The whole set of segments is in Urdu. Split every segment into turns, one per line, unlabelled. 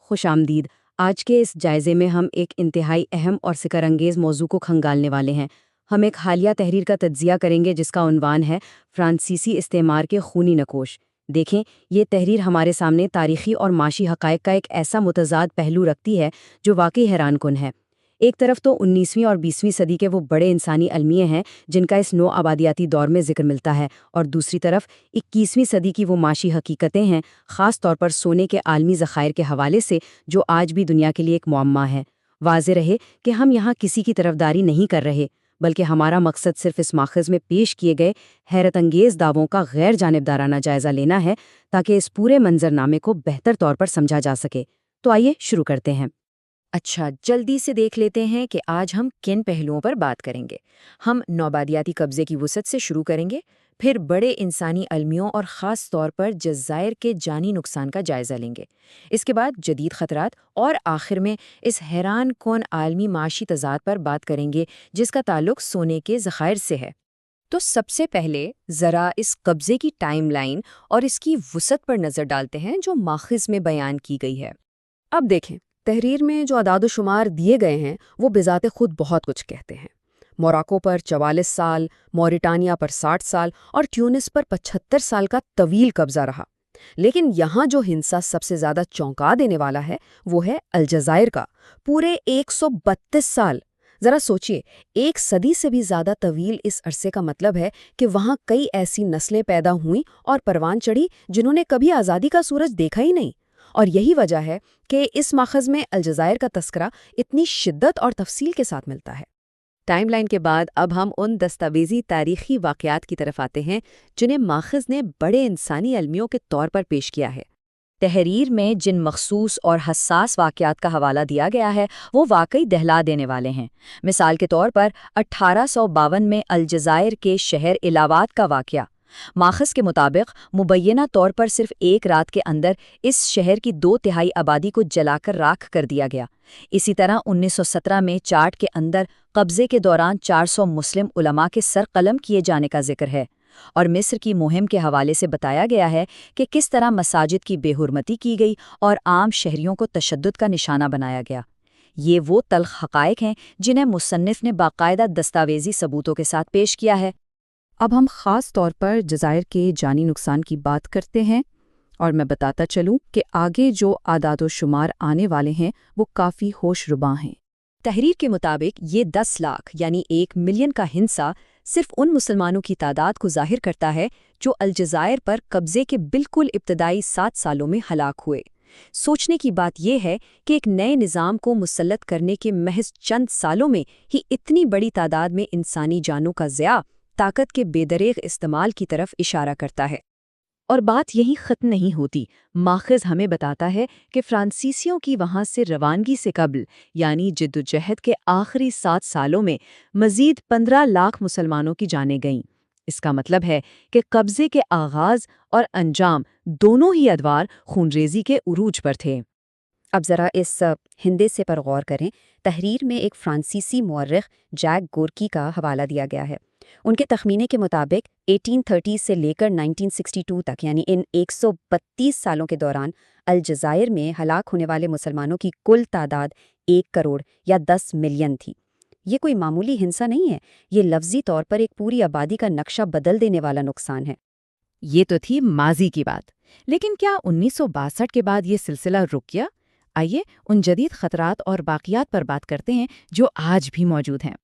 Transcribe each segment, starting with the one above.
خوش آمدید۔ آج کے اس جائزے میں ہم ایک انتہائی اہم اور سکر انگیز موضوع کو کھنگالنے والے ہیں۔ ہم ایک حالیہ تحریر کا تجزیہ کریں گے جس کا عنوان ہے فرانسیسی استعمار کے خونی نقوش۔ دیکھیں، یہ تحریر ہمارے سامنے تاریخی اور معاشی حقائق کا ایک ایسا متضاد پہلو رکھتی ہے جو واقعی حیران کن ہے۔ ایک طرف تو 19ویں اور 20ویں صدی کے وہ بڑے انسانی المیے ہیں جن کا اس نو آبادیاتی دور میں ذکر ملتا ہے، اور دوسری طرف 21ویں صدی کی وہ معاشی حقیقتیں ہیں، خاص طور پر سونے کے عالمی ذخائر کے حوالے سے، جو آج بھی دنیا کے لیے ایک معمہ ہے۔ واضح رہے کہ ہم یہاں کسی کی طرفداری نہیں کر رہے، بلکہ ہمارا مقصد صرف اس ماخذ میں پیش کیے گئے حیرت انگیز دعووں کا غیر جانبدارانہ جائزہ لینا ہے تاکہ اس پورے منظرنامے کو بہتر طور پر سمجھا جا سکے۔ تو آئیے شروع کرتے ہیں۔
اچھا، جلدی سے دیکھ لیتے ہیں کہ آج ہم کن پہلوؤں پر بات کریں گے۔ ہم نوآبادیاتی قبضے کی وسعت سے شروع کریں گے، پھر بڑے انسانی المیوں اور خاص طور پر جزائر کے جانی نقصان کا جائزہ لیں گے۔ اس کے بعد جدید خطرات اور آخر میں اس حیران کن عالمی معاشی تضاد پر بات کریں گے جس کا تعلق سونے کے ذخائر سے ہے۔ تو سب سے پہلے ذرا اس قبضے کی ٹائم لائن اور اس کی وسعت پر نظر ڈالتے ہیں جو ماخذ میں بیان کی گئی ہے۔ اب دیکھیں، تحریر میں جو اعداد و شمار دیے گئے ہیں وہ بذات خود بہت کچھ کہتے ہیں۔ موراکو پر 44 سال، موریٹانیہ پر 60 سال اور ٹیونس پر 75 سال کا طویل قبضہ رہا۔ لیکن یہاں جو ہنسا سب سے زیادہ چونکا دینے والا ہے وہ ہے الجزائر کا، پورے 132 سال۔ ذرا سوچئے، 1 صدی سے بھی زیادہ طویل اس عرصے کا مطلب ہے کہ وہاں کئی ایسی نسلیں پیدا ہوئیں اور پروان چڑھی جنہوں نے کبھی آزادی کا سورج دیکھا ہی نہیں۔ اور یہی وجہ ہے کہ اس ماخذ میں الجزائر کا تذکرہ اتنی شدت اور تفصیل کے ساتھ ملتا ہے۔ ٹائم لائن کے بعد اب ہم ان دستاویزی تاریخی واقعات کی طرف آتے ہیں جنہیں ماخذ نے بڑے انسانی المیوں کے طور پر پیش کیا ہے۔ تحریر میں جن مخصوص اور حساس واقعات کا حوالہ دیا گیا ہے وہ واقعی دہلا دینے والے ہیں۔ مثال کے طور پر 1852 میں الجزائر کے شہر الاواد کا واقعہ۔ ماخذ کے مطابق مبینہ طور پر صرف ایک رات کے اندر اس شہر کی 2/3 آبادی کو جلا کر راکھ کر دیا گیا۔ اسی طرح 1917 میں چاٹ کے اندر قبضے کے دوران 400 مسلم علماء کے سر قلم کیے جانے کا ذکر ہے، اور مصر کی مہم کے حوالے سے بتایا گیا ہے کہ کس طرح مساجد کی بے حرمتی کی گئی اور عام شہریوں کو تشدد کا نشانہ بنایا گیا۔ یہ وہ تلخ حقائق ہیں جنہیں مصنف نے باقاعدہ دستاویزی ثبوتوں کے ساتھ پیش کیا ہے۔ اب ہم خاص طور پر جزائر کے جانی نقصان کی بات کرتے ہیں، اور میں بتاتا چلوں کہ آگے جو اعداد و شمار آنے والے ہیں وہ کافی ہوش رباں ہیں۔ تحریر کے مطابق یہ 10 لاکھ یعنی 1 ملین کا ہنسا صرف ان مسلمانوں کی تعداد کو ظاہر کرتا ہے جو الجزائر پر قبضے کے بالکل ابتدائی 7 سالوں میں ہلاک ہوئے۔ سوچنے کی بات یہ ہے کہ ایک نئے نظام کو مسلط کرنے کے محض چند سالوں میں ہی اتنی بڑی تعداد میں انسانی جانوں کا ضیاع طاقت کے بے دریغ استعمال کی طرف اشارہ کرتا ہے۔ اور بات یہیں ختم نہیں ہوتی۔ ماخذ ہمیں بتاتا ہے کہ فرانسیسیوں کی وہاں سے روانگی سے قبل یعنی جدوجہد کے آخری 7 سالوں میں مزید 15 لاکھ مسلمانوں کی جانیں گئیں۔ اس کا مطلب ہے کہ قبضے کے آغاز اور انجام دونوں ہی ادوار خونریزی کے عروج پر تھے۔ اب ذرا اس ہندسے پر غور کریں۔ تحریر میں ایک فرانسیسی مورخ جیک گورکی کا حوالہ دیا گیا ہے۔ ان کے تخمینے کے مطابق 1830 سے لے کر 1962 تک یعنی ان 132 سالوں کے دوران الجزائر میں ہلاک ہونے والے مسلمانوں کی کل تعداد 1 کروڑ یا 10 ملین تھی۔ یہ کوئی معمولی ہنسا نہیں ہے، یہ لفظی طور پر ایک پوری آبادی کا نقشہ بدل دینے والا نقصان ہے۔ یہ تو تھی ماضی کی بات، لیکن کیا 1962 کے بعد یہ سلسلہ رک گیا؟ آئیے ان جدید خطرات اور باقیات پر بات کرتے ہیں جو آج بھی موجود ہیں۔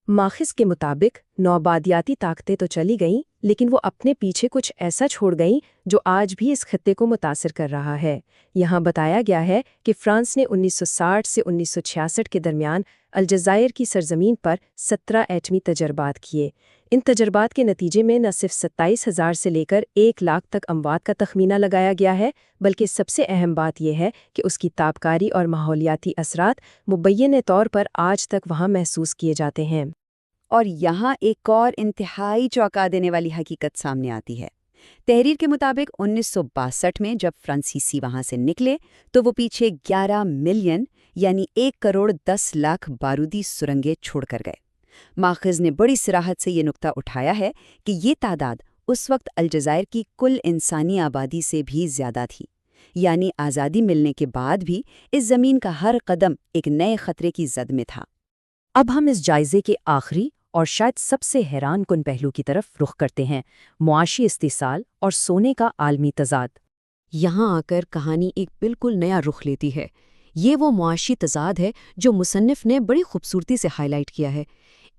ماخذ کے مطابق نوآبادیاتی طاقتیں تو چلی گئیں، لیکن وہ اپنے پیچھے کچھ ایسا چھوڑ گئیں جو آج بھی اس خطے کو متاثر کر رہا ہے۔ یہاں بتایا گیا ہے کہ فرانس نے 1960 سے 1966 کے درمیان الجزائر کی سرزمین پر 17 ایٹمی تجربات کیے۔ ان تجربات کے نتیجے میں نہ صرف 27,000 سے لے کر 1 لاکھ تک اموات کا تخمینہ لگایا گیا ہے، بلکہ سب سے اہم بات یہ ہے کہ اس کی تابکاری اور ماحولیاتی اثرات مبینہ طور پر آج تک وہاں محسوس کیے جاتے ہیں۔ اور یہاں ایک اور انتہائی چونکا دینے والی حقیقت سامنے آتی ہے۔ تحریر کے مطابق 1962 میں جب فرانسیسی وہاں سے نکلے تو وہ پیچھے 11 ملین یعنی 1 کروڑ 10 لاکھ بارودی سرنگیں چھوڑ کر گئے۔ ماخذ نے بڑی صراحت سے یہ نقطہ اٹھایا ہے کہ یہ تعداد اس وقت الجزائر کی کل انسانی آبادی سے بھی زیادہ تھی۔
یعنی آزادی ملنے کے بعد بھی اس زمین کا ہر قدم ایک نئے خطرے کی زد میں تھا۔
اب ہم اس جائزے کے آخری اور شاید سب سے حیران کن پہلو کی طرف رخ کرتے ہیں، معاشی استحصال اور سونے کا عالمی تضاد۔ یہاں آ کر کہانی ایک بالکل نیا رخ لیتی ہے۔ یہ وہ معاشی تضاد ہے جو مصنف نے بڑی خوبصورتی سے ہائی لائٹ کیا ہے۔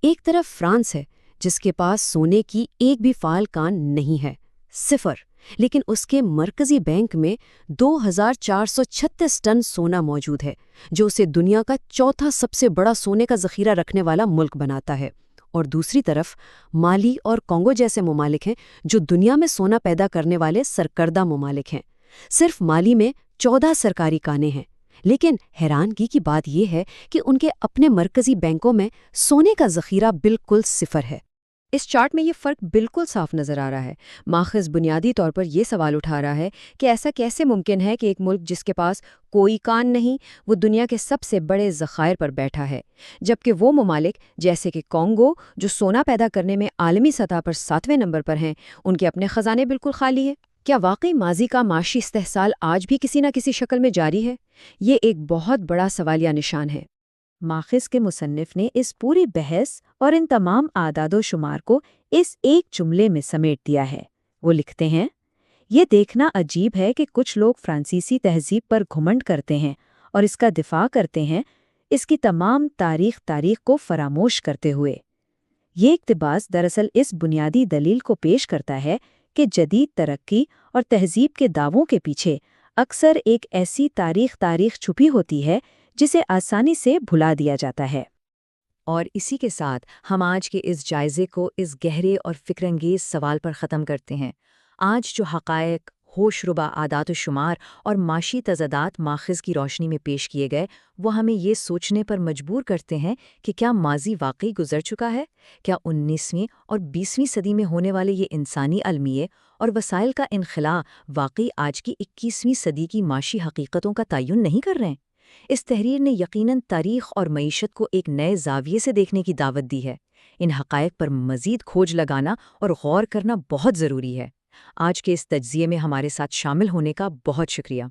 ایک طرف فرانس ہے جس کے پاس سونے کی ایک بھی فعال کان نہیں ہے، صفر، لیکن اس کے مرکزی بینک میں 2436 ٹن سونا موجود ہے، جو اسے دنیا کا چوتھا سب سے بڑا سونے کا ذخیرہ رکھنے والا ملک بناتا ہے۔ اور دوسری طرف مالی اور کانگو جیسے ممالک ہیں جو دنیا میں سونا پیدا کرنے والے سرکردہ ممالک ہیں۔ صرف مالی میں 14 سرکاری کانیں ہیں، لیکن حیرانگی کی بات یہ ہے کہ ان کے اپنے مرکزی بینکوں میں سونے کا ذخیرہ بالکل صفر ہے۔ اس چارٹ میں یہ فرق بالکل صاف نظر آ رہا ہے۔ ماخذ بنیادی طور پر یہ سوال اٹھا رہا ہے کہ ایسا کیسے ممکن ہے کہ ایک ملک جس کے پاس کوئی کان نہیں، وہ دنیا کے سب سے بڑے ذخائر پر بیٹھا ہے، جبکہ وہ ممالک جیسے کہ کانگو جو سونا پیدا کرنے میں عالمی سطح پر 7ویں نمبر پر ہیں، ان کے اپنے خزانے بالکل خالی ہیں۔ کیا واقعی ماضی کا معاشی استحصال آج بھی کسی نہ کسی شکل میں جاری ہے؟ یہ ایک بہت بڑا سوالیہ نشان ہے۔ ماخذ کے مصنف نے اس پوری بحث اور ان تمام اعداد و شمار کو اس ایک جملے میں سمیٹ دیا ہے۔ وہ لکھتے ہیں، یہ دیکھنا عجیب ہے کہ کچھ لوگ فرانسیسی تہذیب پر گھمنڈ کرتے ہیں اور اس کا دفاع کرتے ہیں، اس کی تمام تاریخ کو فراموش کرتے ہوئے۔ یہ اقتباس دراصل اس بنیادی دلیل کو پیش کرتا ہے کہ جدید ترقی اور تہذیب کے دعووں کے پیچھے اکثر ایک ایسی تاریخ چھپی ہوتی ہے جسے آسانی سے بھلا دیا جاتا ہے۔ اور اسی کے ساتھ ہم آج کے اس جائزے کو اس گہرے اور فکر انگیز سوال پر ختم کرتے ہیں۔ آج جو حقائق، ہوش ربا اعداد و شمار اور معاشی تضادات ماخذ کی روشنی میں پیش کیے گئے، وہ ہمیں یہ سوچنے پر مجبور کرتے ہیں کہ کیا ماضی واقعی گزر چکا ہے؟ کیا 19ویں اور 20ویں صدی میں ہونے والے یہ انسانی المیے اور وسائل کا انخلاء واقعی آج کی 21ویں صدی کی معاشی حقیقتوں کا تعین نہیں کر رہے ہیں؟ اس تحریر نے یقیناً تاریخ اور معیشت کو ایک نئے زاویے سے دیکھنے کی دعوت دی ہے۔ ان حقائق پر مزید کھوج لگانا اور غور کرنا بہت ضروری ہے۔ آج کے اس تجزیے میں ہمارے ساتھ شامل ہونے کا بہت شکریہ۔